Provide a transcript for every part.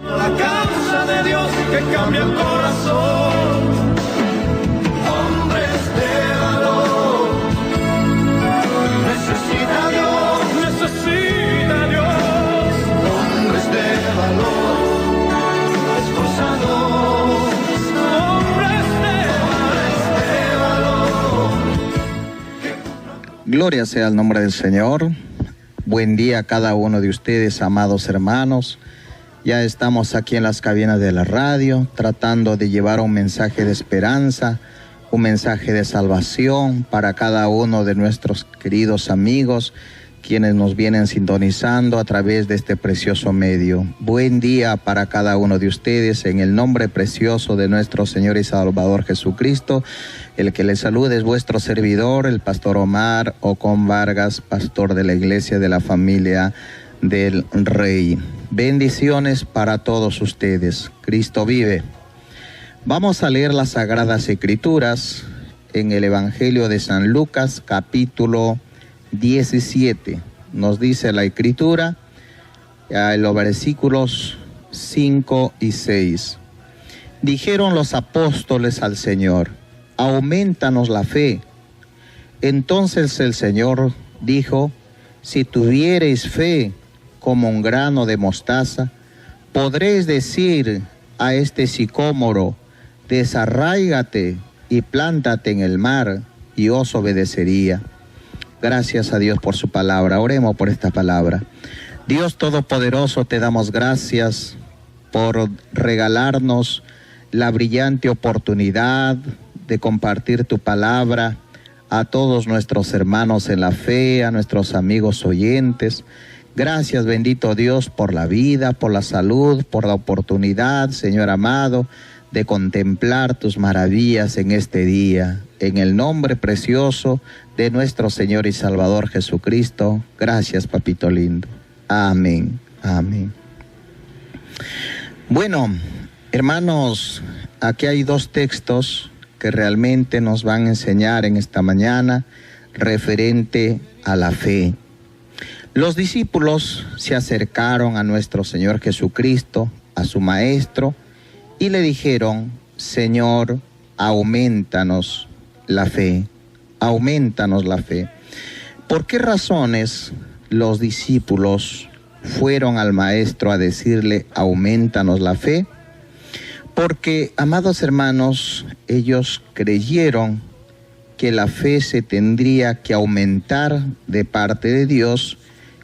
La causa de Dios que cambia el corazón. Hombres de valor. Necesita Dios. Hombres de valor. Esforzados. Hombres de valor. Gloria sea al nombre del Señor. Buen día a cada uno de ustedes, amados hermanos. Ya estamos aquí en las cabinas de la radio, tratando de llevar un mensaje de esperanza, un mensaje de salvación para cada uno de nuestros queridos amigos, quienes nos vienen sintonizando a través de este precioso medio. Buen día para cada uno de ustedes, en el nombre precioso de nuestro Señor y Salvador Jesucristo. El que les saluda es vuestro servidor, el pastor Omar Ocón Vargas, pastor de la Iglesia de la Familia del Rey. Bendiciones para todos ustedes. Cristo vive. Vamos a leer las Sagradas Escrituras en el Evangelio de San Lucas, capítulo 17. Nos dice la Escritura, en los versículos 5 y 6. Dijeron los apóstoles al Señor: aumentanos la fe. Entonces el Señor dijo: si tuviereis fe como un grano de mostaza, podréis decir a este sicómoro: desarráigate y plántate en el mar, y os obedecería. Gracias a Dios por su palabra. Oremos por esta palabra. Dios Todopoderoso, te damos gracias por regalarnos la brillante oportunidad de compartir tu palabra a todos nuestros hermanos en la fe, a nuestros amigos oyentes. Gracias, bendito Dios, por la vida, por la salud, por la oportunidad, Señor amado, de contemplar tus maravillas en este día. En el nombre precioso de nuestro Señor y Salvador Jesucristo. Gracias, papito lindo. Amén. Amén. Bueno, hermanos, aquí hay dos textos que realmente nos van a enseñar en esta mañana referente a la fe. Los discípulos se acercaron a nuestro Señor Jesucristo, a su Maestro, y le dijeron: Señor, aumentanos la fe, aumentanos la fe. ¿Por qué razones los discípulos fueron al Maestro a decirle: aumentanos la fe? Porque, amados hermanos, ellos creyeron que la fe se tendría que aumentar de parte de Dios,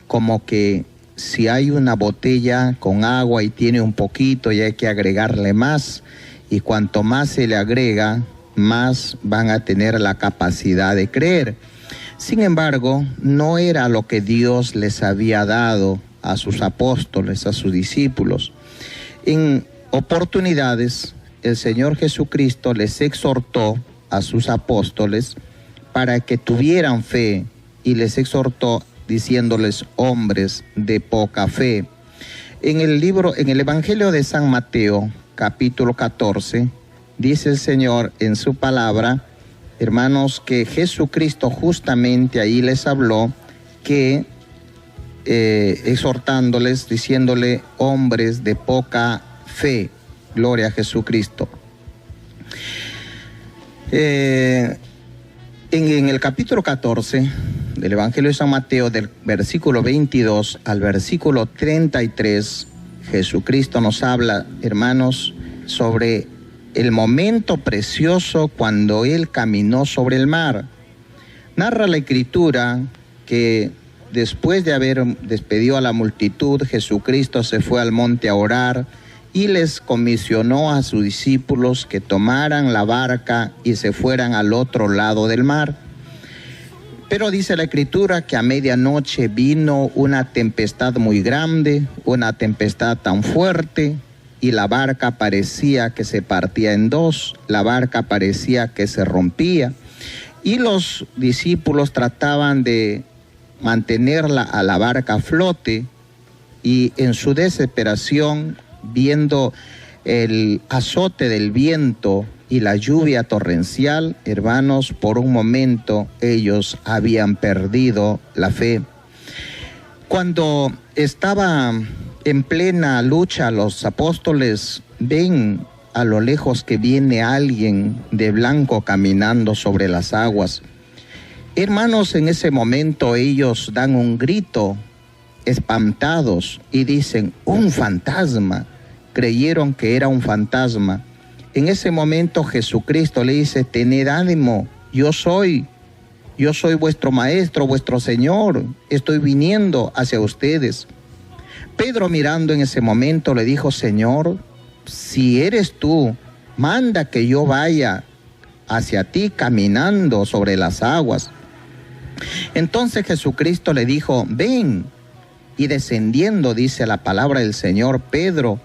como que si hay una botella con agua y tiene un poquito y hay que agregarle más, y cuanto más se le agrega, más van a tener la capacidad de creer. Sin embargo, no era lo que Dios les había dado a sus apóstoles, a sus discípulos. En oportunidades, el Señor Jesucristo les exhortó a sus apóstoles para que tuvieran fe, y les exhortó diciéndoles: hombres de poca fe. En el Evangelio de San Mateo, capítulo 14, dice el Señor en su palabra, hermanos, que Jesucristo justamente ahí les habló, que exhortándoles, diciéndole: hombres de poca fe. Gloria a Jesucristo. En el capítulo 14 del Evangelio de San Mateo, del versículo 22 al versículo 33, Jesucristo nos habla, hermanos, sobre el momento precioso cuando Él caminó sobre el mar. Narra la Escritura que después de haber despedido a la multitud, Jesucristo se fue al monte a orar y les comisionó a sus discípulos que tomaran la barca y se fueran al otro lado del mar. Pero dice la Escritura que a medianoche vino una tempestad muy grande, una tempestad tan fuerte, y la barca parecía que se partía en dos, la barca parecía que se rompía, y los discípulos trataban de mantenerla a la barca a flote, y en su desesperación, viendo el azote del viento y la lluvia torrencial, hermanos, por un momento ellos habían perdido la fe. Cuando estaba en plena lucha, los apóstoles ven a lo lejos que viene alguien de blanco caminando sobre las aguas. Hermanos, en ese momento ellos dan un grito, espantados, y dicen, un fantasma. Creyeron que era un fantasma. En ese momento Jesucristo le dice, tened ánimo, yo soy vuestro maestro, vuestro Señor, estoy viniendo hacia ustedes. Pedro, mirando en ese momento, le dijo, Señor, si eres tú, manda que yo vaya hacia ti caminando sobre las aguas. Entonces Jesucristo le dijo, ven. Y descendiendo, dice la palabra del Señor, Pedro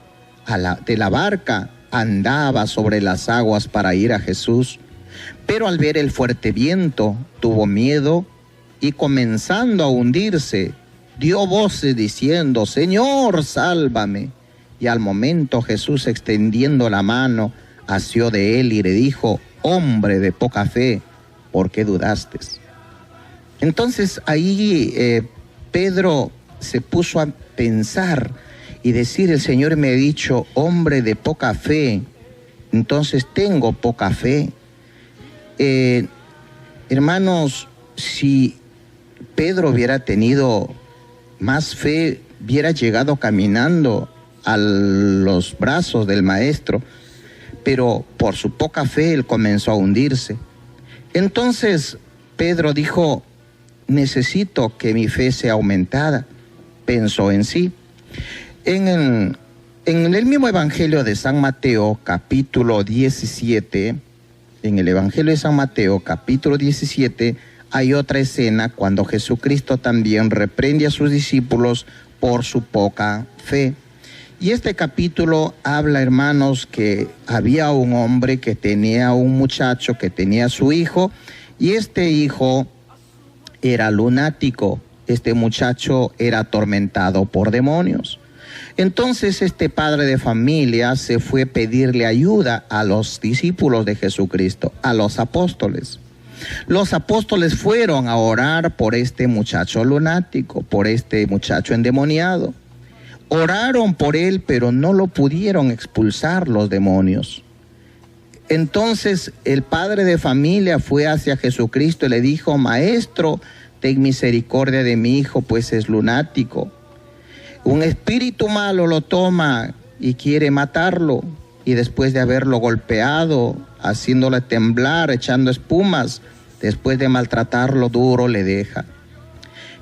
de la barca andaba sobre las aguas para ir a Jesús. Pero al ver el fuerte viento, tuvo miedo y comenzando a hundirse, dio voces diciendo, Señor, sálvame. Y al momento Jesús, extendiendo la mano, asió de él y le dijo, hombre de poca fe, ¿por qué dudaste? Entonces ahí Pedro se puso a pensar y decir, el Señor me ha dicho, hombre de poca fe, entonces tengo poca fe. Hermanos, si Pedro hubiera tenido más fe, hubiera llegado caminando a los brazos del maestro, pero por su poca fe él comenzó a hundirse. Entonces Pedro dijo, necesito que mi fe sea aumentada. Pensó en sí. En el mismo Evangelio de San Mateo, capítulo 17, en el Evangelio de San Mateo, capítulo 17, hay otra escena cuando Jesucristo también reprende a sus discípulos por su poca fe. Y este capítulo habla, hermanos, que había un hombre que tenía un muchacho que tenía su hijo, y este hijo era lunático. Este muchacho era atormentado por demonios. Entonces este padre de familia se fue a pedirle ayuda a los discípulos de Jesucristo, a los apóstoles. Los apóstoles fueron a orar por este muchacho lunático, por este muchacho endemoniado. Oraron por él, pero no lo pudieron expulsar los demonios. Entonces el padre de familia fue hacia Jesucristo y le dijo, Maestro, ten misericordia de mi hijo, pues es lunático. Un espíritu malo lo toma y quiere matarlo, y después de haberlo golpeado, haciéndole temblar, echando espumas, después de maltratarlo duro, le deja.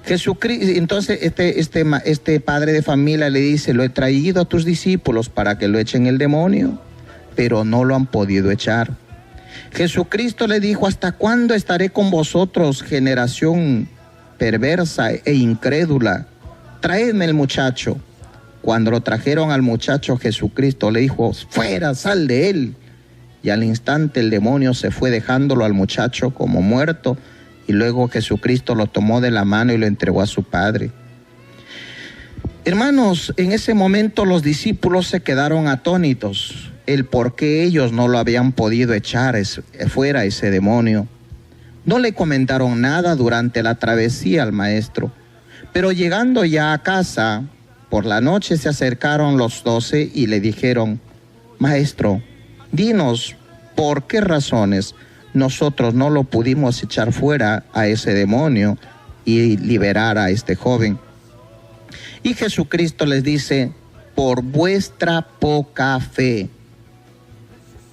Jesucristo, entonces este padre de familia le dice, lo he traído a tus discípulos para que lo echen el demonio, pero no lo han podido echar. Jesucristo le dijo, ¿hasta cuándo estaré con vosotros, generación perversa e incrédula? Traedme el muchacho. Cuando lo trajeron al muchacho, Jesucristo le dijo, fuera, sal de él. Y al instante el demonio se fue, dejándolo al muchacho como muerto, y luego Jesucristo lo tomó de la mano y lo entregó a su padre. Hermanos, en ese momento los discípulos se quedaron atónitos, el por qué ellos no lo habían podido echar fuera ese demonio. No le comentaron nada durante la travesía al maestro, pero llegando ya a casa, por la noche se acercaron los 12 y le dijeron, Maestro, dinos por qué razones nosotros no lo pudimos echar fuera a ese demonio y liberar a este joven. Y Jesucristo les dice, por vuestra poca fe.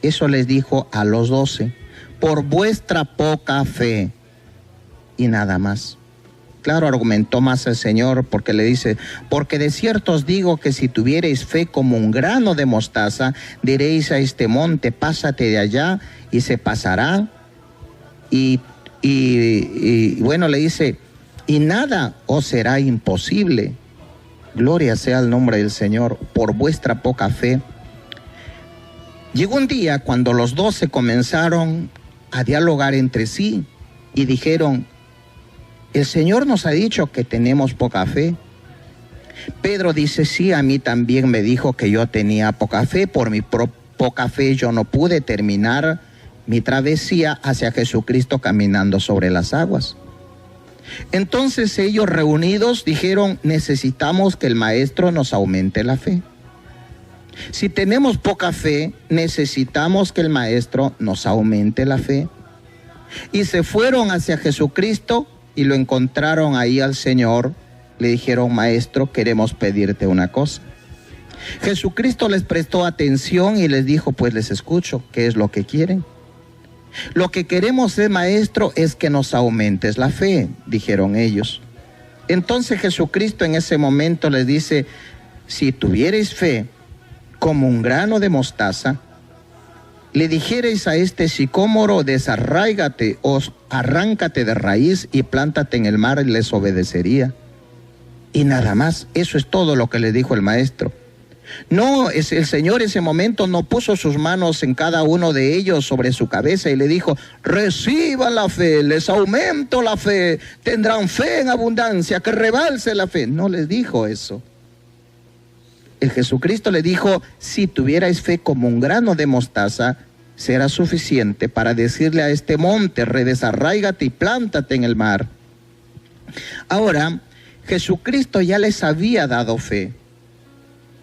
Eso les dijo a los 12, por vuestra poca fe, y nada más. Claro, argumentó más el Señor, porque le dice, porque de cierto os digo que si tuviereis fe como un grano de mostaza, diréis a este monte, pásate de allá, y se pasará. Y bueno, le dice, y nada os será imposible. Gloria sea el nombre del Señor, por vuestra poca fe. Llegó un día cuando los 12 comenzaron a dialogar entre sí y dijeron, el Señor nos ha dicho que tenemos poca fe. Pedro dice, sí, a mí también me dijo que yo tenía poca fe. Por mi poca fe yo no pude terminar mi travesía hacia Jesucristo caminando sobre las aguas. Entonces ellos reunidos dijeron, necesitamos que el maestro nos aumente la fe. Si tenemos poca fe, necesitamos que el maestro nos aumente la fe. Y se fueron hacia Jesucristo y lo encontraron ahí al Señor. Le dijeron, maestro, queremos pedirte una cosa. Jesucristo les prestó atención y les dijo, pues les escucho, ¿qué es lo que quieren? Lo que queremos, maestro, es que nos aumentes la fe, dijeron ellos. Entonces Jesucristo en ese momento les dice, si tuvierais fe como un grano de mostaza, le dijerais a este sicómoro, desarráigate o arráncate de raíz y plántate en el mar, y les obedecería. Y nada más, eso es todo lo que le dijo el maestro. No, el Señor en ese momento no puso sus manos en cada uno de ellos sobre su cabeza y le dijo, reciban la fe, les aumento la fe, tendrán fe en abundancia, que rebalse la fe. No les dijo eso. El Jesucristo le dijo, si tuvierais fe como un grano de mostaza, será suficiente para decirle a este monte, redesarráigate y plántate en el mar. Ahora, Jesucristo ya les había dado fe.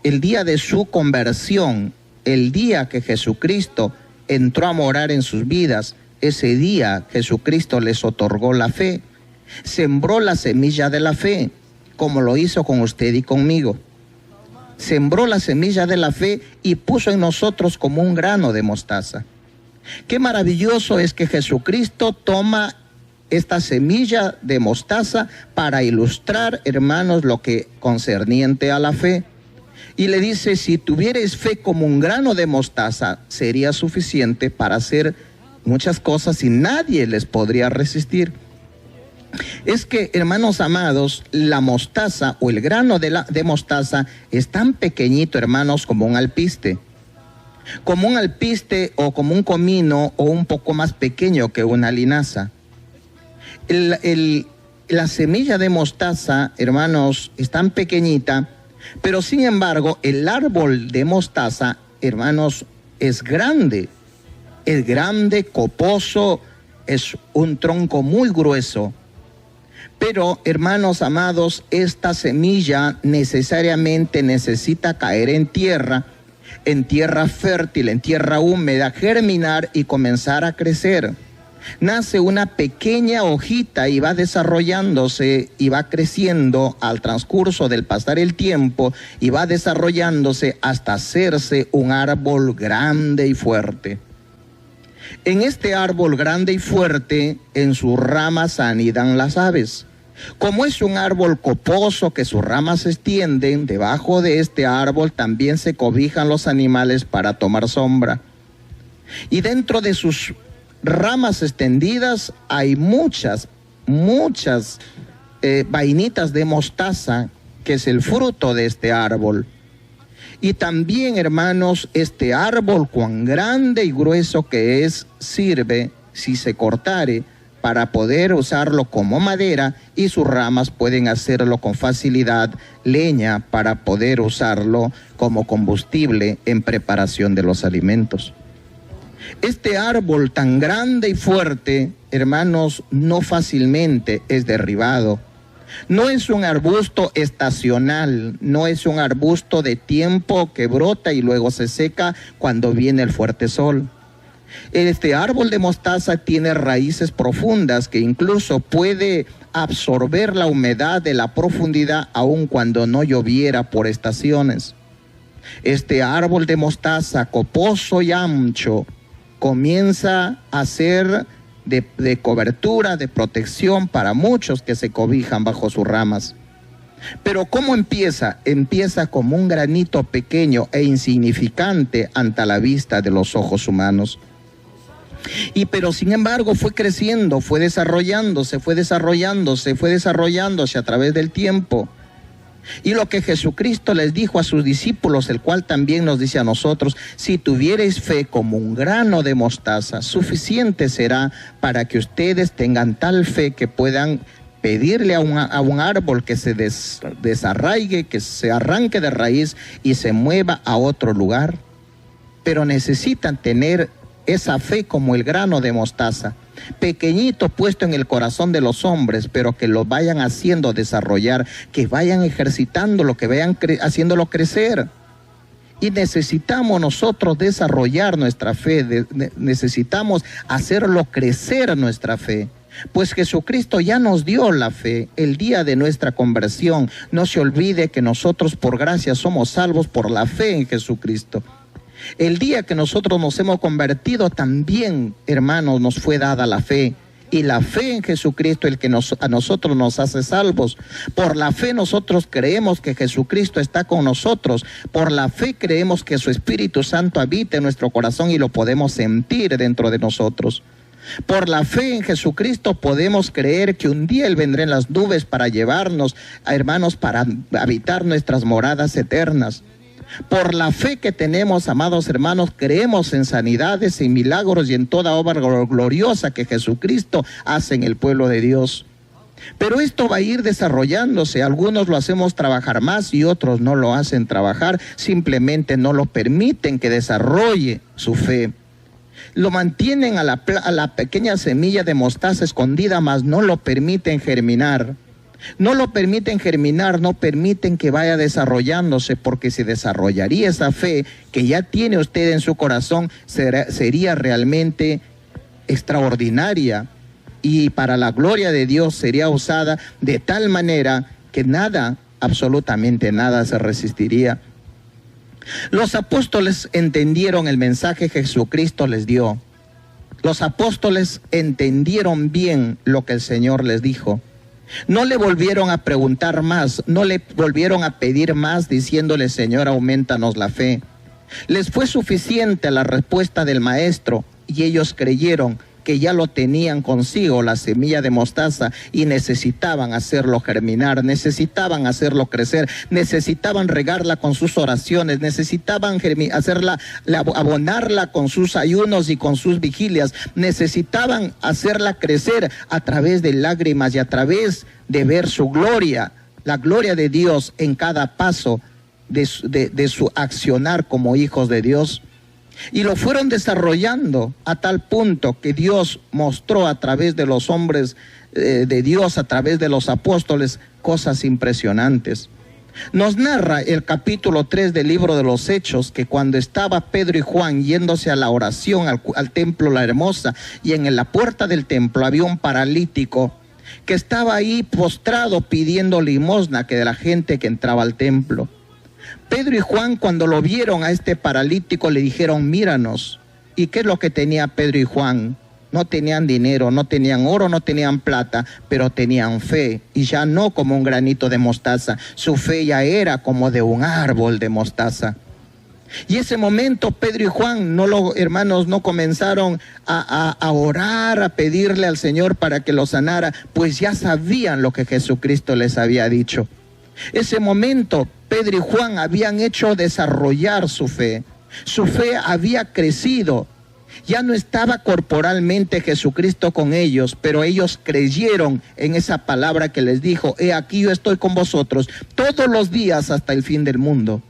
El día de su conversión, el día que Jesucristo entró a morar en sus vidas, ese día Jesucristo les otorgó la fe, sembró la semilla de la fe, como lo hizo con usted y conmigo. Sembró la semilla de la fe y puso en nosotros como un grano de mostaza. Qué maravilloso es que Jesucristo toma esta semilla de mostaza para ilustrar, hermanos, lo que concerniente a la fe. Y le dice, si tuvierais fe como un grano de mostaza, sería suficiente para hacer muchas cosas y nadie les podría resistir. Es que, hermanos amados, la mostaza o el grano de mostaza es tan pequeñito, hermanos, como un alpiste. Como un alpiste o como un comino o un poco más pequeño que una linaza. La semilla de mostaza, hermanos, es tan pequeñita, pero sin embargo, el árbol de mostaza, hermanos, es grande, coposo, es un tronco muy grueso. Pero, hermanos amados, esta semilla necesariamente necesita caer en tierra fértil, en tierra húmeda, germinar y comenzar a crecer. Nace una pequeña hojita y va desarrollándose y va creciendo al transcurso del pasar el tiempo y va desarrollándose hasta hacerse un árbol grande y fuerte. En este árbol grande y fuerte, en sus ramas anidan las aves. Como es un árbol coposo que sus ramas se extienden, debajo de este árbol también se cobijan los animales para tomar sombra. Y dentro de sus ramas extendidas hay muchas vainitas de mostaza, que es el fruto de este árbol. Y también, hermanos, este árbol, cuán grande y grueso que es, sirve, si se cortare, para poder usarlo como madera, y sus ramas pueden hacerlo con facilidad leña para poder usarlo como combustible en preparación de los alimentos. Este árbol tan grande y fuerte, hermanos, no fácilmente es derribado. No es un arbusto estacional, no es un arbusto de tiempo que brota y luego se seca cuando viene el fuerte sol. Este árbol de mostaza tiene raíces profundas que incluso puede absorber la humedad de la profundidad aun cuando no lloviera por estaciones. Este árbol de mostaza coposo y ancho comienza a ser de cobertura, de protección para muchos que se cobijan bajo sus ramas. Pero ¿cómo empieza? Empieza como un granito pequeño e insignificante ante la vista de los ojos humanos. Pero sin embargo fue creciendo, fue desarrollándose a través del tiempo. Y lo que Jesucristo les dijo a sus discípulos, el cual también nos dice a nosotros, si tuvierais fe como un grano de mostaza, suficiente será para que ustedes tengan tal fe que puedan pedirle a un árbol que se desarraigue, que se arranque de raíz y se mueva a otro lugar. Pero necesitan tener esa fe como el grano de mostaza. pequeñito puesto en el corazón de los hombres, pero que lo vayan haciendo desarrollar, que vayan ejercitándolo, que vayan haciéndolo crecer. Y necesitamos nosotros desarrollar nuestra fe, necesitamos hacerlo crecer nuestra fe. Pues Jesucristo ya nos dio la fe el día de nuestra conversión. No se olvide que nosotros por gracia somos salvos por la fe en Jesucristo. El día que nosotros nos hemos convertido también, hermanos, nos fue dada la fe. Y la fe en Jesucristo, el que a nosotros nos hace salvos. Por la fe nosotros creemos que Jesucristo está con nosotros. Por la fe creemos que su Espíritu Santo habita en nuestro corazón y lo podemos sentir dentro de nosotros. Por la fe en Jesucristo podemos creer que un día Él vendrá en las nubes para llevarnos, hermanos, para habitar nuestras moradas eternas. Por la fe que tenemos, amados hermanos, creemos en sanidades, en milagros y en toda obra gloriosa que Jesucristo hace en el pueblo de Dios. Pero esto va a ir desarrollándose. Algunos lo hacemos trabajar más y otros no lo hacen trabajar, simplemente no lo permiten que desarrolle su fe. Lo mantienen a la pequeña semilla de mostaza escondida, mas no lo permiten germinar. No lo permiten germinar, no permiten que vaya desarrollándose, porque si desarrollaría esa fe que ya tiene usted en su corazón, sería realmente extraordinaria y para la gloria de Dios sería usada de tal manera que nada, absolutamente nada se resistiría. Los apóstoles entendieron el mensaje que Jesucristo les dio. Los apóstoles entendieron bien lo que el Señor les dijo. No le volvieron a preguntar más, no le volvieron a pedir más diciéndole: Señor, aumentanos la fe. Les fue suficiente la respuesta del Maestro y ellos creyeron que ya lo tenían consigo, la semilla de mostaza, y necesitaban hacerlo germinar, necesitaban hacerlo crecer, necesitaban regarla con sus oraciones, necesitaban abonarla con sus ayunos y con sus vigilias, necesitaban hacerla crecer a través de lágrimas y a través de ver su gloria, la gloria de Dios en cada paso de su accionar como hijos de Dios. Y lo fueron desarrollando a tal punto que Dios mostró a través de los hombres de Dios, a través de los apóstoles, cosas impresionantes. Nos narra el capítulo 3 del libro de los Hechos que cuando estaba Pedro y Juan yéndose a la oración al templo La Hermosa, y en la puerta del templo había un paralítico que estaba ahí postrado pidiendo limosna de la gente que entraba al templo. Pedro y Juan, cuando lo vieron a este paralítico, le dijeron: míranos. ¿Y qué es lo que tenía Pedro y Juan? No tenían dinero, no tenían oro, no tenían plata, pero tenían fe, y ya no como un granito de mostaza. Su fe ya era como de un árbol de mostaza. Y ese momento Pedro y Juan, hermanos, no comenzaron a orar, a pedirle al Señor para que lo sanara, pues ya sabían lo que Jesucristo les había dicho. Ese momento Pedro y Juan habían hecho desarrollar su fe. Su fe había crecido. Ya no estaba corporalmente Jesucristo con ellos, pero ellos creyeron en esa palabra que les dijo: he aquí yo estoy con vosotros todos los días hasta el fin del mundo.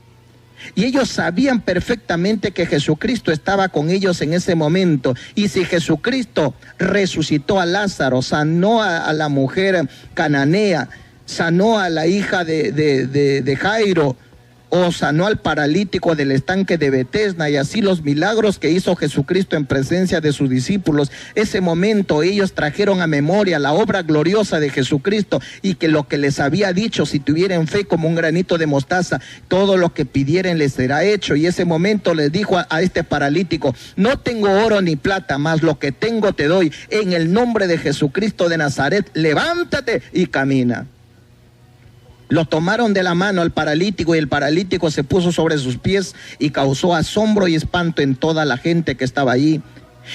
Y ellos sabían perfectamente que Jesucristo estaba con ellos en ese momento. Y si Jesucristo resucitó a Lázaro, sanó a la mujer cananea, sanó a la hija de Jairo, o sanó al paralítico del estanque de Betesda, y así los milagros que hizo Jesucristo en presencia de sus discípulos, ese momento ellos trajeron a memoria la obra gloriosa de Jesucristo, y que lo que les había dicho: si tuvieran fe como un granito de mostaza, todo lo que pidieren les será hecho. Y ese momento les dijo a este paralítico: no tengo oro ni plata, mas lo que tengo te doy. En el nombre de Jesucristo de Nazaret, levántate y camina. Lo tomaron de la mano al paralítico, y el paralítico se puso sobre sus pies y causó asombro y espanto en toda la gente que estaba allí.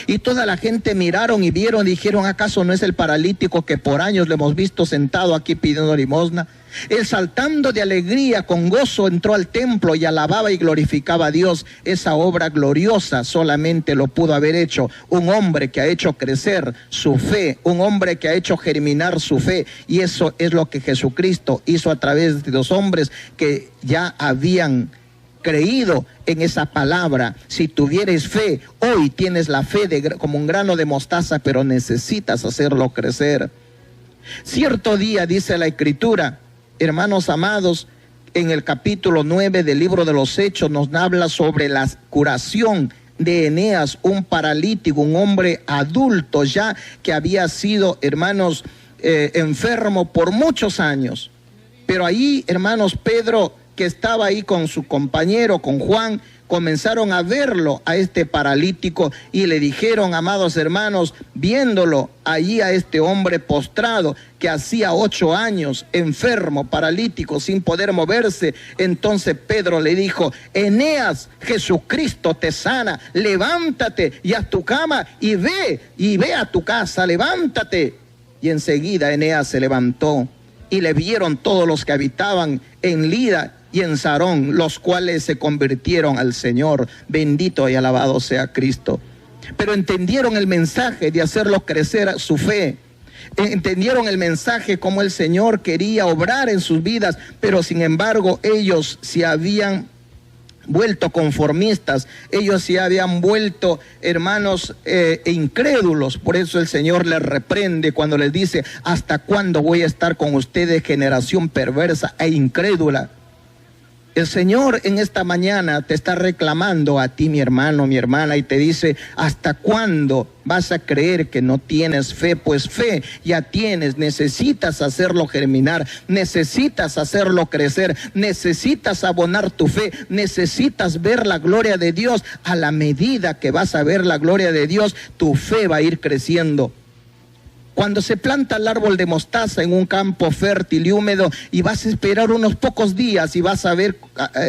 Y toda la gente miraron y vieron y dijeron: ¿acaso no es el paralítico que por años le hemos visto sentado aquí pidiendo limosna? Él, saltando de alegría, con gozo, entró al templo y alababa y glorificaba a Dios. Esa obra gloriosa solamente lo pudo haber hecho un hombre que ha hecho crecer su fe, un hombre que ha hecho germinar su fe. Y eso es lo que Jesucristo hizo a través de los hombres que ya habían creído en esa palabra. Si tuvieres fe, hoy tienes la fe como un grano de mostaza, pero necesitas hacerlo crecer. Cierto día, dice la Escritura, hermanos amados, en el capítulo 9 del libro de los Hechos nos habla sobre la curación de Eneas, un paralítico, un hombre adulto ya que había sido, hermanos, enfermo por muchos años. Pero ahí, hermanos, Pedro, que estaba ahí con su compañero, con Juan, comenzaron a verlo a este paralítico y le dijeron, amados hermanos, viéndolo allí a este hombre postrado que hacía 8 años, enfermo, paralítico, sin poder moverse, entonces Pedro le dijo, Eneas, Jesucristo te sana, levántate y haz tu cama y ve a tu casa, levántate. Y enseguida Eneas se levantó y le vieron todos los que habitaban en Lida y en Sarón, los cuales se convirtieron al Señor. Bendito y alabado sea Cristo. Pero entendieron el mensaje de hacerlo crecer su fe. Entendieron el mensaje como el Señor quería obrar en sus vidas, pero sin embargo ellos se habían vuelto conformistas, ellos se habían vuelto, hermanos, incrédulos. Por eso el Señor les reprende cuando les dice, ¿hasta cuándo voy a estar con ustedes, generación perversa e incrédula? El Señor en esta mañana te está reclamando a ti, mi hermano, mi hermana, y te dice, ¿hasta cuándo vas a creer que no tienes fe? Pues fe ya tienes, necesitas hacerlo germinar, necesitas hacerlo crecer, necesitas abonar tu fe, necesitas ver la gloria de Dios. A la medida que vas a ver la gloria de Dios, tu fe va a ir creciendo. Cuando se planta el árbol de mostaza en un campo fértil y húmedo y vas a esperar unos pocos días y vas a ver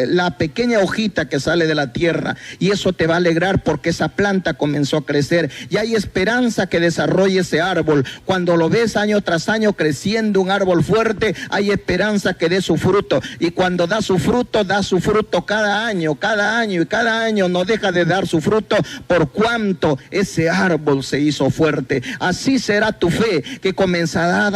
la pequeña hojita que sale de la tierra, y eso te va a alegrar porque esa planta comenzó a crecer y hay esperanza que desarrolle ese árbol. Cuando lo ves año tras año creciendo un árbol fuerte, hay esperanza que dé su fruto, y cuando da su fruto cada año y cada año no deja de dar su fruto por cuanto ese árbol se hizo fuerte. Así será tu fe, que comenzará a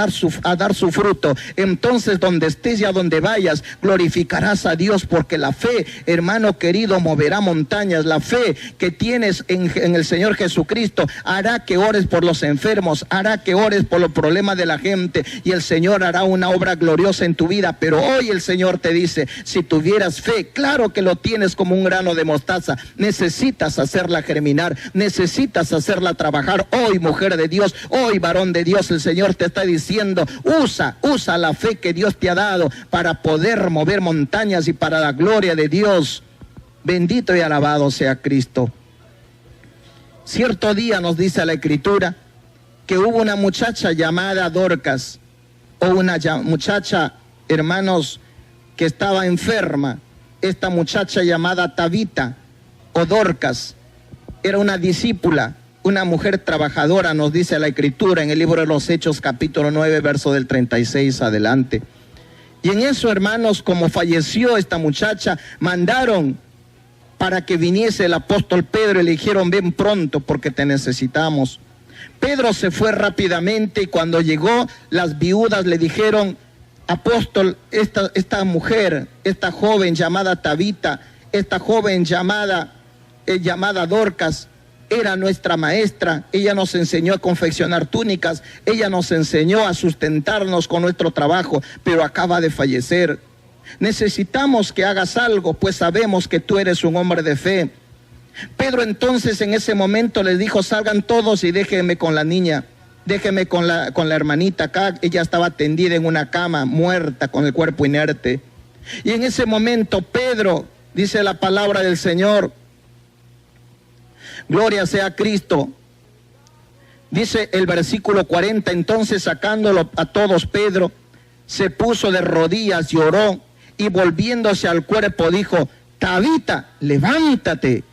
dar su fruto. Entonces donde estés y a donde vayas glorificarás a Dios, porque la fe, hermano querido, moverá montañas. La fe que tienes en el Señor Jesucristo hará que ores por los enfermos, hará que ores por los problemas de la gente, y el Señor hará una obra gloriosa en tu vida. Pero hoy el Señor te dice, si tuvieras fe, claro que lo tienes como un grano de mostaza, necesitas hacerla germinar, necesitas hacerla trabajar. Hoy, mujer de Dios, hoy, varón de Dios, el Señor te está diciendo, usa la fe que Dios te ha dado para poder mover montañas y para la gloria de Dios. Bendito y alabado sea Cristo. Cierto día nos dice la Escritura que hubo una muchacha llamada Dorcas, o una muchacha, hermanos, que estaba enferma. Esta muchacha llamada Tabita o Dorcas era una discípula, una mujer trabajadora, nos dice la Escritura en el libro de los Hechos, capítulo 9, verso del 36 adelante. Y en eso, hermanos, como falleció esta muchacha, mandaron para que viniese el apóstol Pedro y le dijeron, ven pronto porque te necesitamos. Pedro se fue rápidamente y cuando llegó, las viudas le dijeron, apóstol, esta mujer, esta joven llamada Tabita, esta joven llamada Dorcas, era nuestra maestra. Ella nos enseñó a confeccionar túnicas, ella nos enseñó a sustentarnos con nuestro trabajo, pero acaba de fallecer. Necesitamos que hagas algo, pues sabemos que tú eres un hombre de fe. Pedro entonces en ese momento les dijo, salgan todos y déjenme con la niña, déjenme con la hermanita acá. Ella estaba tendida en una cama, muerta, con el cuerpo inerte. Y en ese momento Pedro, dice la palabra del Señor, gloria sea a Cristo. Dice el versículo 40, entonces sacándolo a todos, Pedro se puso de rodillas y oró, y volviéndose al cuerpo dijo, Tabita, levántate.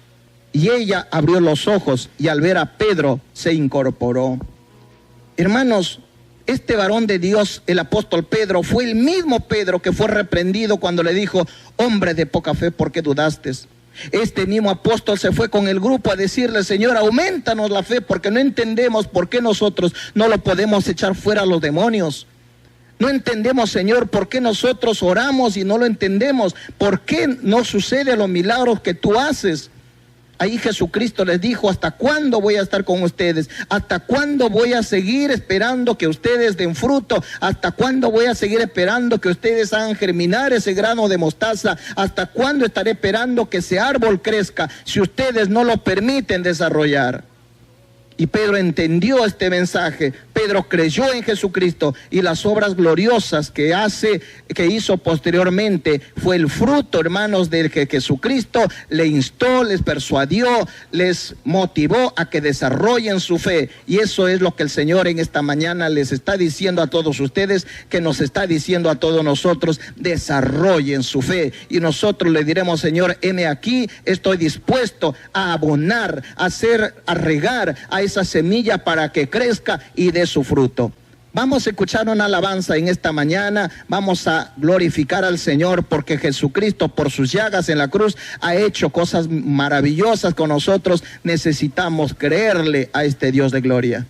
Y ella abrió los ojos y al ver a Pedro se incorporó. Hermanos, este varón de Dios, el apóstol Pedro, fue el mismo Pedro que fue reprendido cuando le dijo, hombre de poca fe, ¿por qué dudaste? Este mismo apóstol se fue con el grupo a decirle, Señor, aumentanos la fe porque no entendemos por qué nosotros no lo podemos echar fuera a los demonios. No entendemos, Señor, por qué nosotros oramos y no lo entendemos. ¿Por qué no suceden los milagros que tú haces? Ahí Jesucristo les dijo: ¿hasta cuándo voy a estar con ustedes? ¿Hasta cuándo voy a seguir esperando que ustedes den fruto? ¿Hasta cuándo voy a seguir esperando que ustedes hagan germinar ese grano de mostaza? ¿Hasta cuándo estaré esperando que ese árbol crezca si ustedes no lo permiten desarrollar? Y Pedro entendió este mensaje. Pedro creyó en Jesucristo, y las obras gloriosas que hizo posteriormente fue el fruto, hermanos, de que Jesucristo le instó, les persuadió, les motivó a que desarrollen su fe. Y eso es lo que el Señor en esta mañana les está diciendo a todos ustedes, que nos está diciendo a todos nosotros: desarrollen su fe. Y nosotros le diremos: Señor, heme aquí, estoy dispuesto a abonar, a regar a esa semilla para que crezca y dé su fruto. Vamos a escuchar una alabanza en esta mañana. Vamos a glorificar al Señor, porque Jesucristo, por sus llagas en la cruz, ha hecho cosas maravillosas con nosotros. Necesitamos creerle a este Dios de gloria.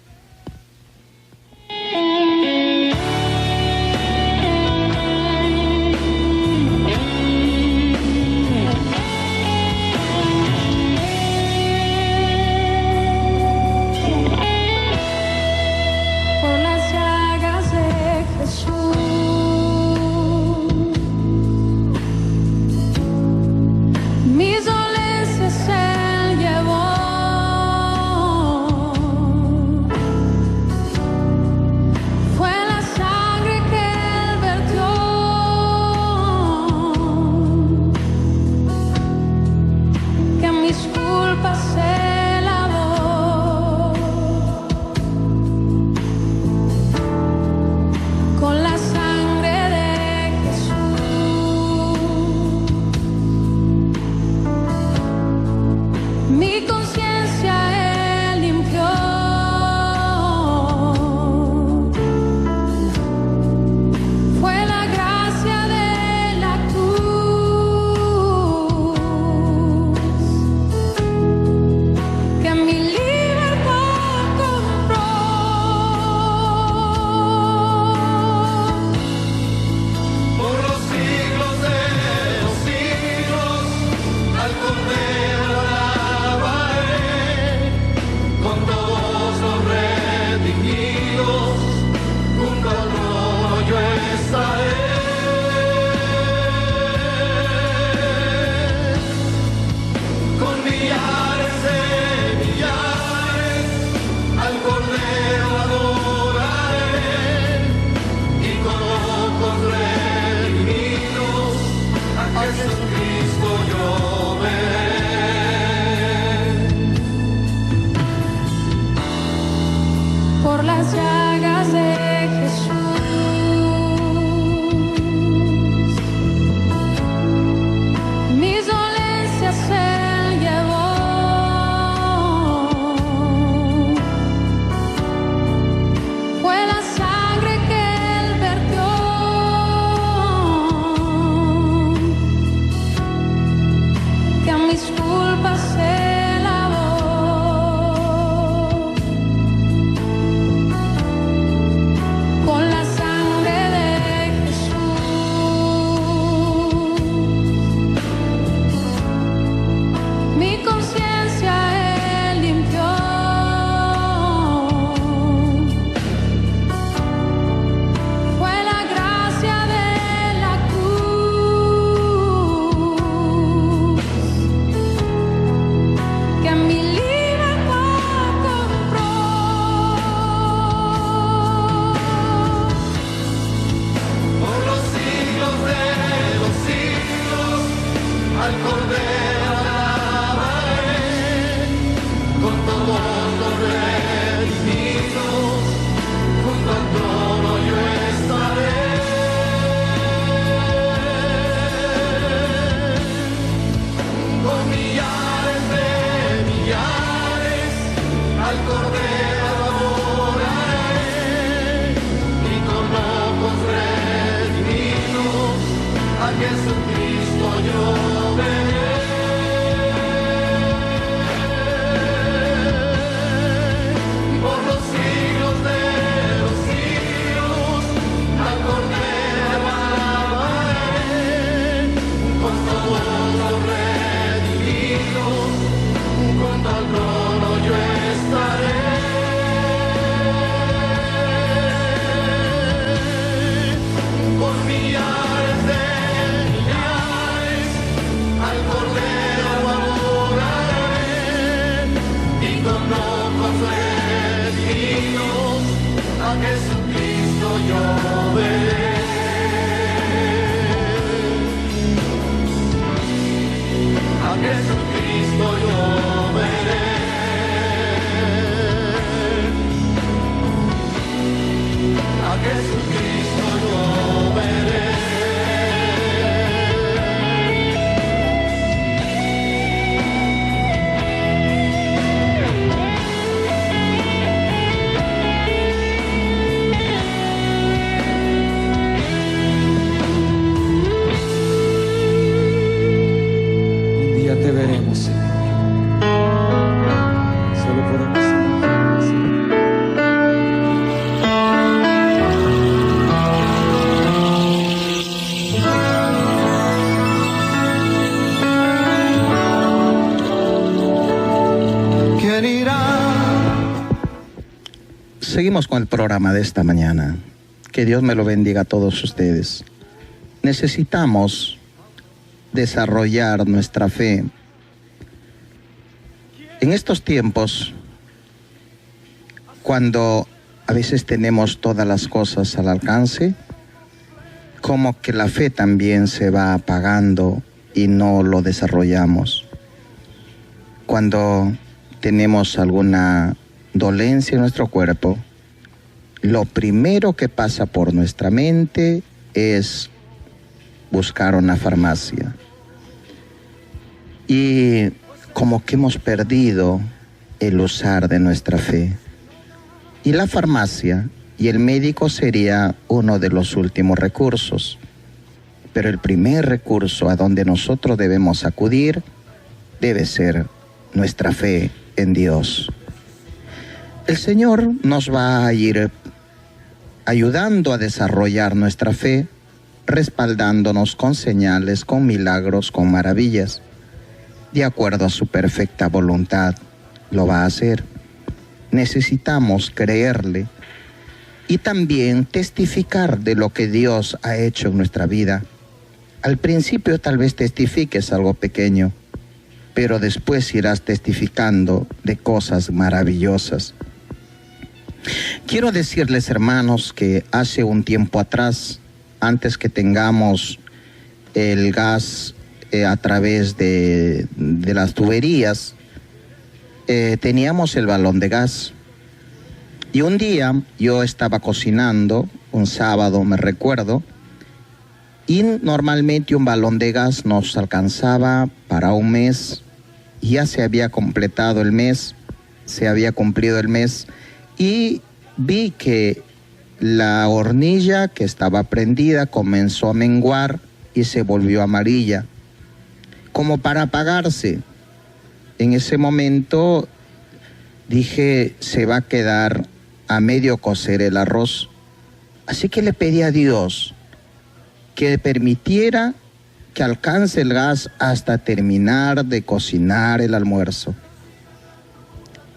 Seguimos con el programa de esta mañana. Que Dios me lo bendiga a todos ustedes. Necesitamos desarrollar nuestra fe. En estos tiempos, cuando a veces tenemos todas las cosas al alcance, como que la fe también se va apagando y no lo desarrollamos. Cuando tenemos alguna dolencia en nuestro cuerpo, lo primero que pasa por nuestra mente es buscar una farmacia. Y como que hemos perdido el usar de nuestra fe. Y la farmacia y el médico sería uno de los últimos recursos. Pero el primer recurso a donde nosotros debemos acudir debe ser nuestra fe en Dios. El Señor nos va a ir ayudando a desarrollar nuestra fe, respaldándonos con señales, con milagros, con maravillas. De acuerdo a su perfecta voluntad, lo va a hacer. Necesitamos creerle y también testificar de lo que Dios ha hecho en nuestra vida. Al principio tal vez testifiques algo pequeño, pero después irás testificando de cosas maravillosas. Quiero decirles, hermanos, que hace un tiempo atrás, antes que tengamos el gas a través de las tuberías, teníamos el balón de gas. Y un día yo estaba cocinando, un sábado me recuerdo, y normalmente un balón de gas nos alcanzaba para un mes. Ya se había completado el mes, se había cumplido el mes, y vi que la hornilla que estaba prendida comenzó a menguar y se volvió amarilla, como para apagarse. En ese momento dije, se va a quedar a medio cocer el arroz. Así que le pedí a Dios que permitiera que alcance el gas hasta terminar de cocinar el almuerzo.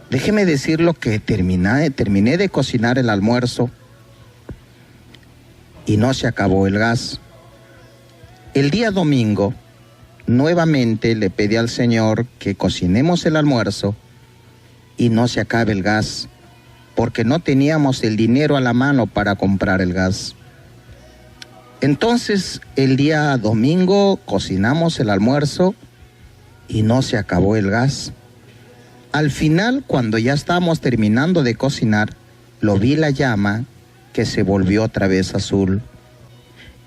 Déjeme decirlo que terminé de cocinar el almuerzo y no se acabó el gas. El día domingo, nuevamente le pedí al Señor que cocinemos el almuerzo y no se acabe el gas, porque no teníamos el dinero a la mano para comprar el gas. Entonces, el día domingo cocinamos el almuerzo y no se acabó el gas. Al final, cuando ya estábamos terminando de cocinar, lo vi la llama que se volvió otra vez azul.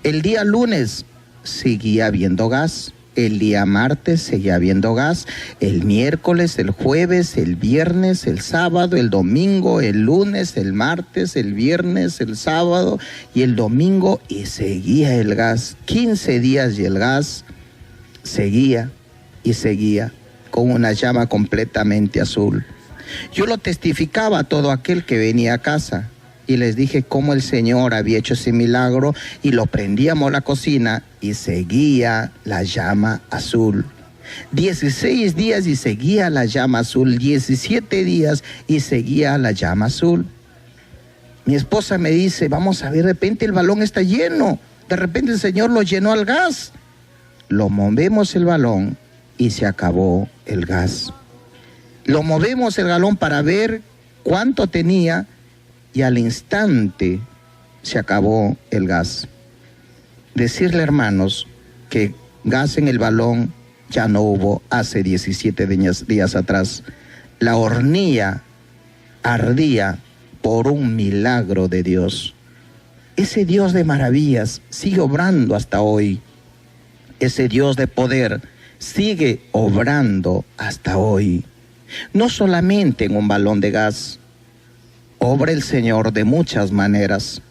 El día lunes seguía habiendo gas. El día martes seguía habiendo gas, el miércoles, el jueves, el viernes, el sábado, el domingo, el lunes, el martes, el viernes, el sábado y el domingo, y seguía el gas. 15 días y el gas seguía y seguía con una llama completamente azul. Yo lo testificaba a todo aquel que venía a casa y les dije cómo el Señor había hecho ese milagro, y lo prendíamos a la cocina y seguía la llama azul. 16 días y seguía la llama azul, 17 días y seguía la llama azul. Mi esposa me dice, vamos a ver, de repente el balón está lleno, de repente el Señor lo llenó al gas. Lo movemos el balón y se acabó el gas. Lo movemos el galón para ver cuánto tenía, y al instante se acabó el gas. Decirle, hermanos, que gas en el balón ya no hubo hace 17 días atrás. La hornilla ardía por un milagro de Dios. Ese Dios de maravillas sigue obrando hasta hoy. Ese Dios de poder sigue obrando hasta hoy. No solamente en un balón de gas, obra el Señor de muchas maneras.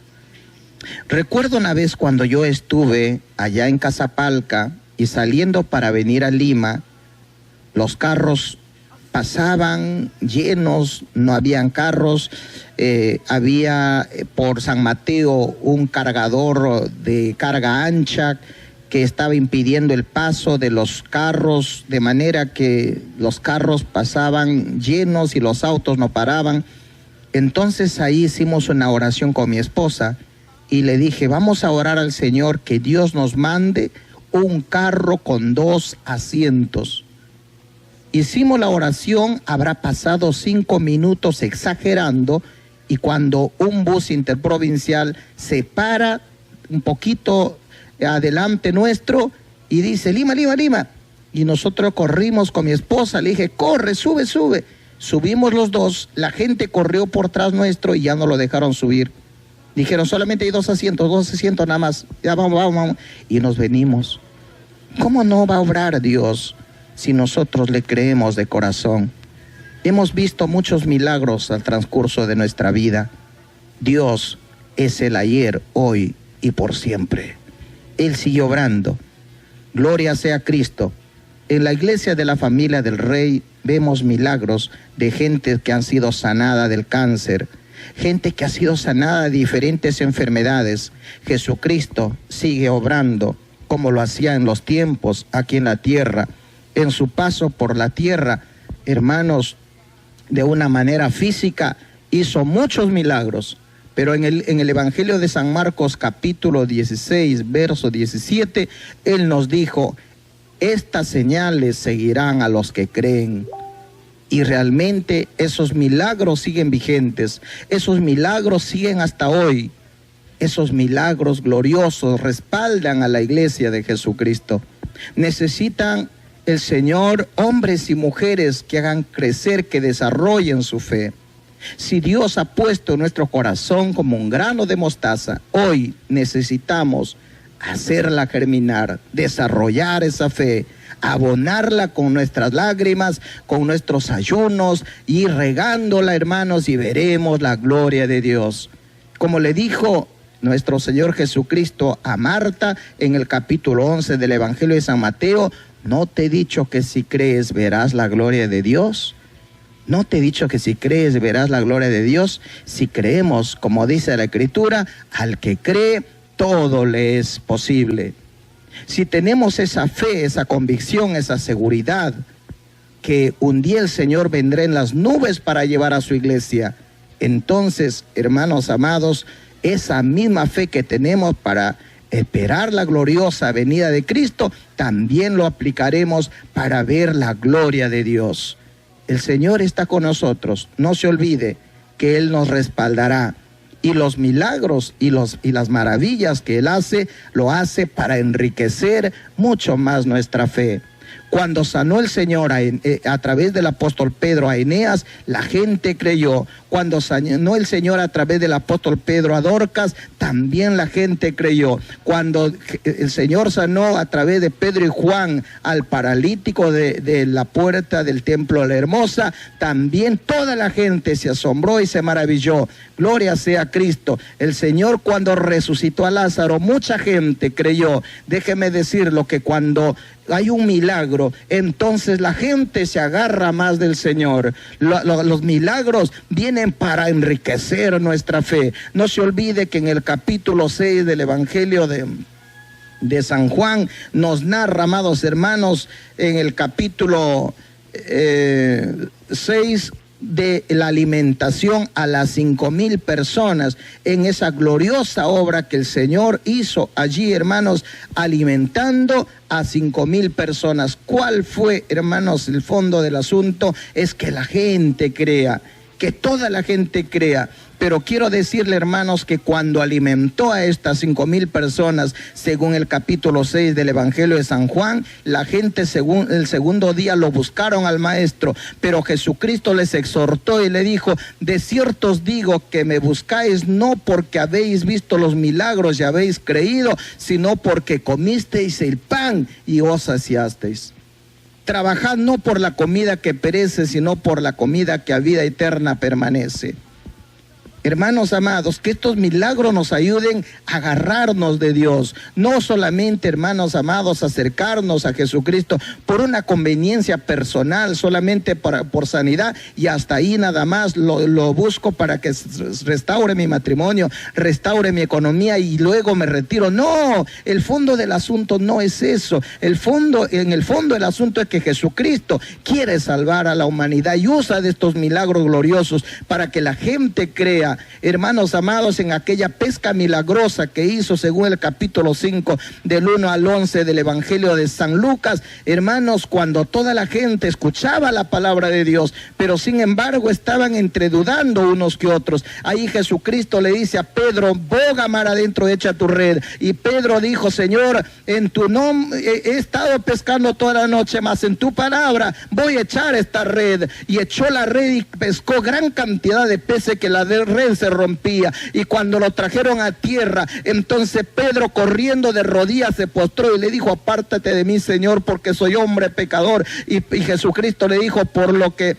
Recuerdo una vez cuando yo estuve allá en Casapalca y saliendo para venir a Lima, los carros pasaban llenos, no habían carros, había por San Mateo un cargador de carga ancha que estaba impidiendo el paso de los carros, de manera que los carros pasaban llenos y los autos no paraban. Entonces ahí hicimos una oración con mi esposa y le dije, vamos a orar al Señor que Dios nos mande un carro con 2 asientos. Hicimos la oración, habrá pasado 5 minutos exagerando, y cuando un bus interprovincial se para un poquito adelante nuestro y dice, Lima, Lima, Lima. Y nosotros corrimos con mi esposa, le dije, corre, sube, sube. Subimos los dos, la gente corrió por tras nuestro y ya no lo dejaron subir. Dijeron, solamente hay 2 asientos nada más. Ya vamos, vamos, vamos. Y nos venimos. ¿Cómo no va a obrar Dios si nosotros le creemos de corazón? Hemos visto muchos milagros al transcurso de nuestra vida. Dios es el ayer, hoy y por siempre. Él sigue obrando. Gloria sea a Cristo. En la iglesia de la familia del Rey vemos milagros de gente que han sido sanada del cáncer, gente que ha sido sanada de diferentes enfermedades. Jesucristo sigue obrando como lo hacía en los tiempos aquí en la tierra. En su paso por la tierra, hermanos, de una manera física hizo muchos milagros, pero en el Evangelio de San Marcos capítulo 16, verso 17, Él nos dijo, estas señales seguirán a los que creen. Y realmente esos milagros siguen vigentes, esos milagros siguen hasta hoy. Esos milagros gloriosos respaldan a la iglesia de Jesucristo. Necesitan el Señor hombres y mujeres que hagan crecer, que desarrollen su fe. Si Dios ha puesto en nuestro corazón como un grano de mostaza, hoy necesitamos hacerla germinar, desarrollar esa fe, abonarla con nuestras lágrimas, con nuestros ayunos, y regándola, hermanos, y veremos la gloria de Dios. Como le dijo nuestro Señor Jesucristo a Marta en el capítulo 11 del Evangelio de San Mateo, ¿no te he dicho que si crees verás la gloria de Dios? ¿No te he dicho que si crees verás la gloria de Dios? Si creemos, como dice la Escritura, al que cree, todo le es posible. Si tenemos esa fe, esa convicción, esa seguridad, que un día el Señor vendrá en las nubes para llevar a su iglesia, entonces, hermanos amados, esa misma fe que tenemos para esperar la gloriosa venida de Cristo, también lo aplicaremos para ver la gloria de Dios. El Señor está con nosotros, no se olvide que Él nos respaldará, y los milagros y las maravillas que Él hace, lo hace para enriquecer mucho más nuestra fe. Cuando sanó el Señor a través del apóstol Pedro a Eneas, la gente creyó. Cuando sanó el Señor a través del apóstol Pedro a Dorcas, también la gente creyó. Cuando el Señor sanó a través de Pedro y Juan al paralítico de la puerta del templo de la Hermosa, también toda la gente se asombró y se maravilló. Gloria sea a Cristo. El Señor, cuando resucitó a Lázaro, mucha gente creyó. Déjeme decirlo, que cuando hay un milagro, entonces la gente se agarra más del Señor. Los milagros vienen para enriquecer nuestra fe. No se olvide que en el capítulo 6 del Evangelio de San Juan nos narra, amados hermanos, en el capítulo 6, de la alimentación a las 5,000 personas, en esa gloriosa obra que el Señor hizo allí, hermanos, alimentando a 5,000 personas. ¿Cuál fue, hermanos, el fondo del asunto? Es que la gente crea, que toda la gente crea. Pero quiero decirle, hermanos, que cuando alimentó a estas 5,000 personas, según el capítulo 6 del Evangelio de San Juan, la gente según el segundo día lo buscaron al Maestro, pero Jesucristo les exhortó y le dijo: de cierto os digo que me buscáis no porque habéis visto los milagros y habéis creído, sino porque comisteis el pan y os saciasteis. Trabajad no por la comida que perece, sino por la comida que a vida eterna permanece. Hermanos amados, que estos milagros nos ayuden a agarrarnos de Dios. No solamente, hermanos amados, acercarnos a Jesucristo por una conveniencia personal, solamente por sanidad, y hasta ahí nada más lo busco para que restaure mi matrimonio, restaure mi economía y luego me retiro. No, el fondo del asunto no es eso. En el fondo del asunto es que Jesucristo quiere salvar a la humanidad y usa de estos milagros gloriosos para que la gente crea, hermanos amados, en aquella pesca milagrosa que hizo según el capítulo 5 del 1 al 11 del Evangelio de San Lucas. Hermanos, cuando toda la gente escuchaba la palabra de Dios, pero sin embargo estaban entredudando unos que otros. Ahí Jesucristo le dice a Pedro: boga mar adentro, echa tu red. Y Pedro dijo: Señor, en tu nombre he estado pescando toda la noche, mas en tu palabra voy a echar esta red. Y echó la red y pescó gran cantidad de peces, que la red se rompía. Y cuando lo trajeron a tierra, entonces Pedro, corriendo de rodillas, se postró y le dijo: apártate de mí, Señor, porque soy hombre pecador. Y Jesucristo le dijo: por lo que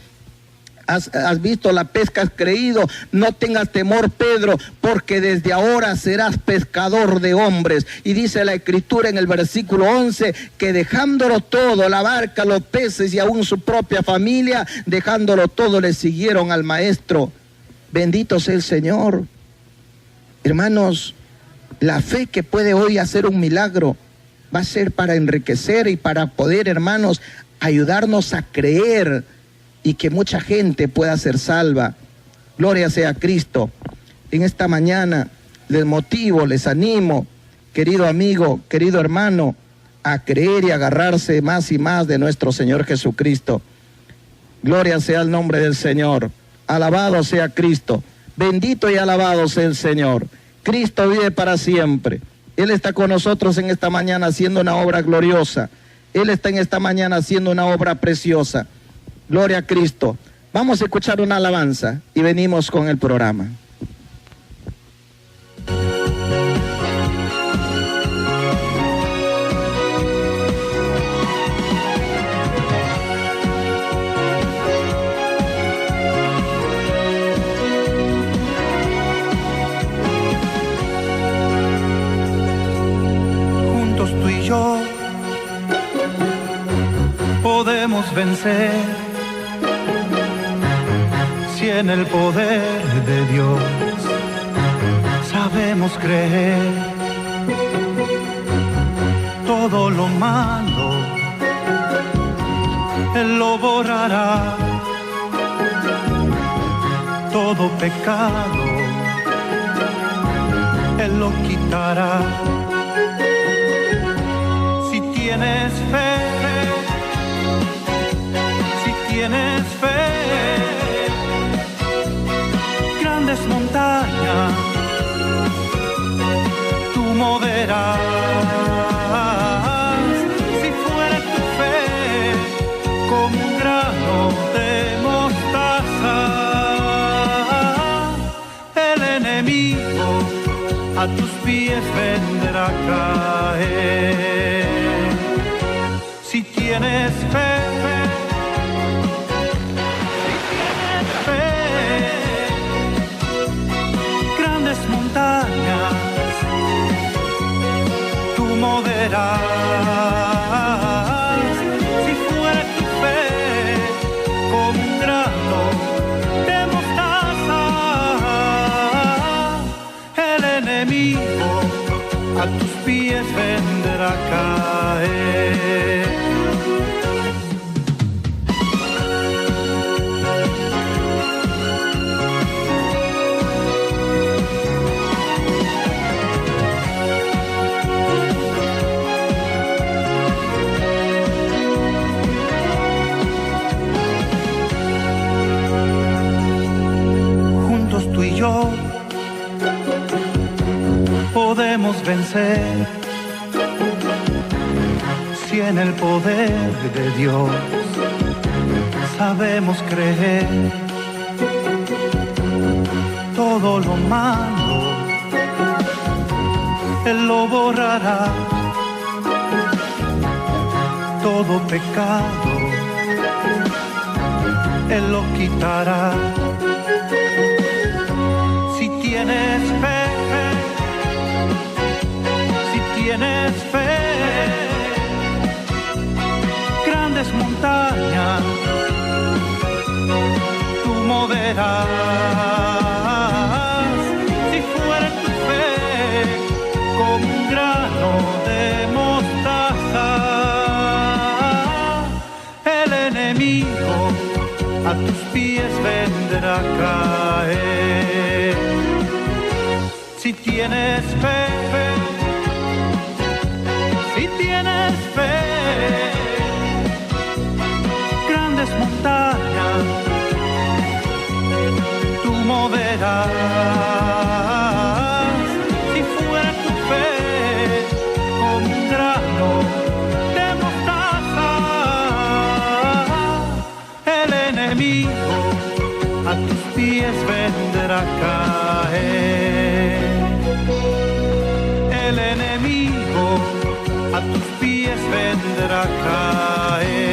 has visto la pesca, has creído, no tengas temor, Pedro, porque desde ahora serás pescador de hombres. Y dice la Escritura en el versículo 11 que dejándolo todo, la barca, los peces y aún su propia familia, dejándolo todo, le siguieron al Maestro. Bendito sea el Señor. Hermanos, la fe que puede hoy hacer un milagro va a ser para enriquecer y para poder, hermanos, ayudarnos a creer y que mucha gente pueda ser salva. Gloria sea a Cristo. En esta mañana les motivo, les animo, querido amigo, querido hermano, a creer y agarrarse más y más de nuestro Señor Jesucristo. Gloria sea el nombre del Señor. Alabado sea Cristo. Bendito y alabado sea el Señor. Cristo vive para siempre. Él está con nosotros en esta mañana haciendo una obra gloriosa. Él está en esta mañana haciendo una obra preciosa. Gloria a Cristo. Vamos a escuchar una alabanza y venimos con el programa. Juntos tú y yo podemos vencer, si en el poder de Dios sabemos creer. Todo lo malo Él lo borrará, todo pecado Él lo quitará. Si tienes fe, tienes fe, grandes montañas tú moverás. Si fuera tu fe como un grano de mostaza, el enemigo a tus pies vendrá a caer. Si tienes fe, montañas tú moverás. Si fuera tu fe como un grano de mostaza, el enemigo a tus pies vendrá a caer. Tú y yo podemos vencer, si en el poder de Dios sabemos creer. Todo lo malo Él lo borrará, todo pecado Él lo quitará. Si montaña tú moverás. Si fuera tu fe como un grano de mostaza, el enemigo a tus pies vendrá a caer. Si tienes fe, si tienes fe, grandes montañas tú moverás. Si fuera tu fe como un grano de mostaza, el enemigo a tus pies vendrá a caer. El enemigo a tus pies vendrá a caer.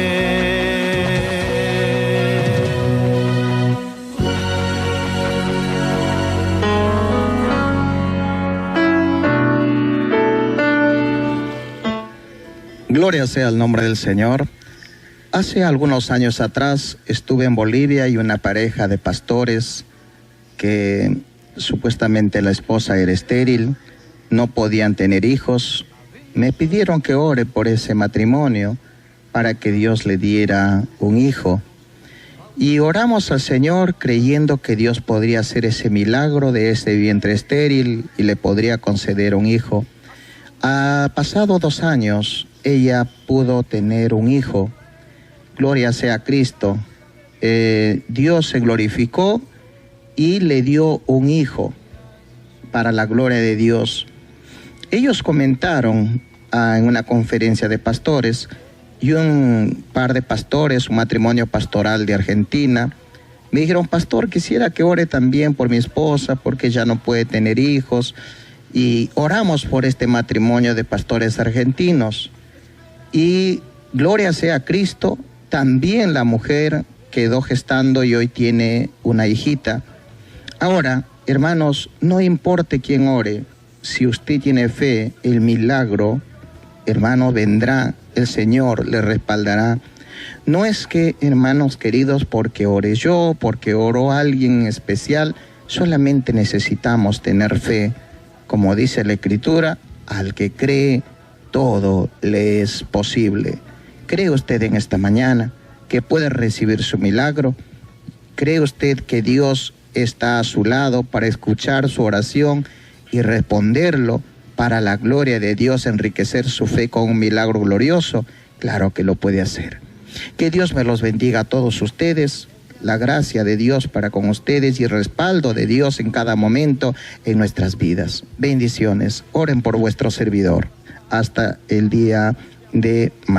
Gloria sea el nombre del Señor. Hace algunos años atrás estuve en Bolivia y una pareja de pastores que supuestamente la esposa era estéril, no podían tener hijos. Me pidieron que ore por ese matrimonio para que Dios le diera un hijo. Y oramos al Señor creyendo que Dios podría hacer ese milagro de ese vientre estéril y le podría conceder un hijo. Ha pasado 2 años, ella pudo tener un hijo. Gloria sea a Cristo. Dios se glorificó y le dio un hijo para la gloria de Dios. Ellos comentaron en una conferencia de pastores, y un par de pastores, un matrimonio pastoral de Argentina, me dijeron: pastor, quisiera que ore también por mi esposa porque ella no puede tener hijos. Y oramos por este matrimonio de pastores argentinos. Y gloria sea a Cristo, también la mujer quedó gestando y hoy tiene una hijita. Ahora, hermanos, no importe quién ore, si usted tiene fe, el milagro, hermano, vendrá, el Señor le respaldará. No es que, hermanos queridos, porque ore yo, porque oró alguien especial, solamente necesitamos tener fe. Como dice la Escritura, al que cree, todo le es posible. ¿Cree usted en esta mañana que puede recibir su milagro? ¿Cree usted que Dios está a su lado para escuchar su oración y responderlo para la gloria de Dios, enriquecer su fe con un milagro glorioso? Claro que lo puede hacer. Que Dios me los bendiga a todos ustedes, la gracia de Dios para con ustedes y el respaldo de Dios en cada momento en nuestras vidas. Bendiciones. Oren por vuestro servidor. Hasta el día de mañana.